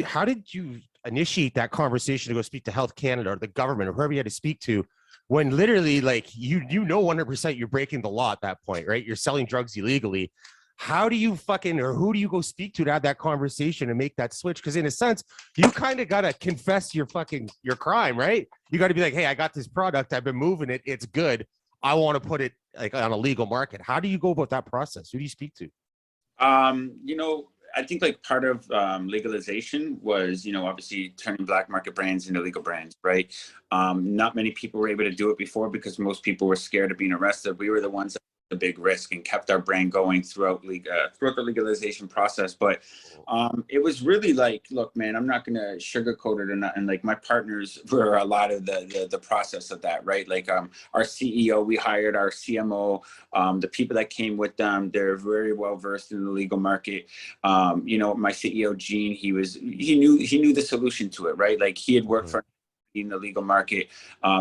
how did you initiate that conversation to go speak to Health Canada or the government or whoever you had to speak to, when literally like you know 100% you're breaking the law at that point, right? You're selling drugs illegally. How do you or who do you go speak to have that conversation and make that switch? Because in a sense, you kind of got to confess your crime, right? You got to be like, hey, I got this product, I've been moving it, it's good, I want to put it like on a legal market. How do you go about that process? Who do you speak to? You know, I think like part of legalization was, you know, obviously turning black market brands into legal brands, right? Not many people were able to do it before because most people were scared of being arrested. We were the ones that took the big risk and kept our brand going throughout the legalization process. But it was really like, look, man, I'm not gonna sugarcoat it or not. And like my partners were a lot of the process of that, right? Like our CEO, we hired our CMO, the people that came with them, they're very well versed in the legal market. You know, my CEO, Gene, he knew the solution to it, right? Like he had worked for in the legal market.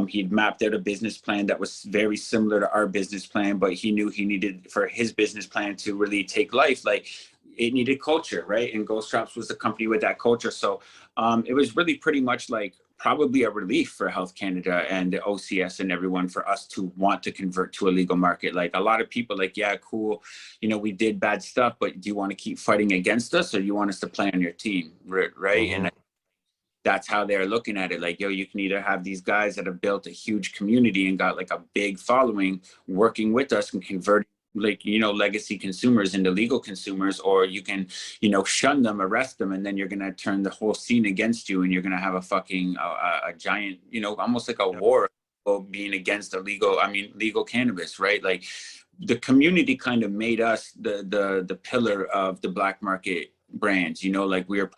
He'd mapped out a business plan that was very similar to our business plan, but he knew he needed for his business plan to really take life, like it needed culture, right? And Ghost Drops was the company with that culture. So it was really pretty much like probably a relief for Health Canada and the OCS and everyone for us to want to convert to a legal market. Like a lot of people like, yeah, cool, you know, we did bad stuff, but do you want to keep fighting against us or do you want us to play on your team, right? And that's how they're looking at it. Like, yo, you can either have these guys that have built a huge community and got like a big following working with us and converting like, you know, legacy consumers into legal consumers, or you can, you know, shun them, arrest them, and then you're going to turn the whole scene against you and you're going to have a fucking, a giant, you know, almost like a war of being against legal cannabis, right? Like the community kind of made us the pillar of the black market brands, you know, like we're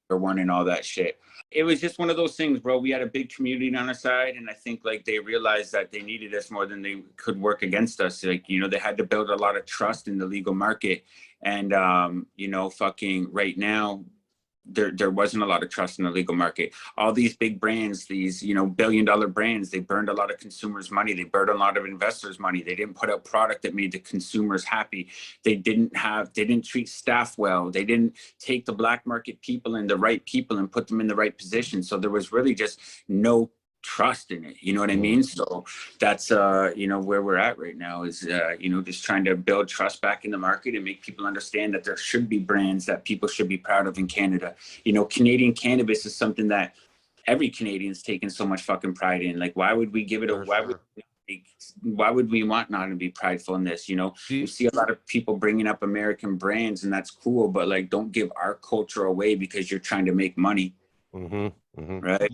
one and all that shit. It was just one of those things, bro. We had a big community on our side, and I think like they realized that they needed us more than they could work against us. Like, you know, they had to build a lot of trust in the legal market, and you know, fucking right now there wasn't a lot of trust in the legal market. All these big brands, these, you know, billion-dollar brands, they burned a lot of consumers' money. They burned a lot of investors' money. They didn't put out product that made the consumers happy. They didn't treat staff well. They didn't take the black market people and the right people and put them in the right position. So there was really just no trust in it, you know what I mean? So that's you know, where we're at right now is you know, just trying to build trust back in the market and make people understand that there should be brands that people should be proud of in Canada. You know, Canadian cannabis is something that every Canadian's taken so much fucking pride in. Like, why would we give it a why would we want not to be prideful in this? You know, you see a lot of people bringing up American brands and that's cool, but like, don't give our culture away because you're trying to make money. Right?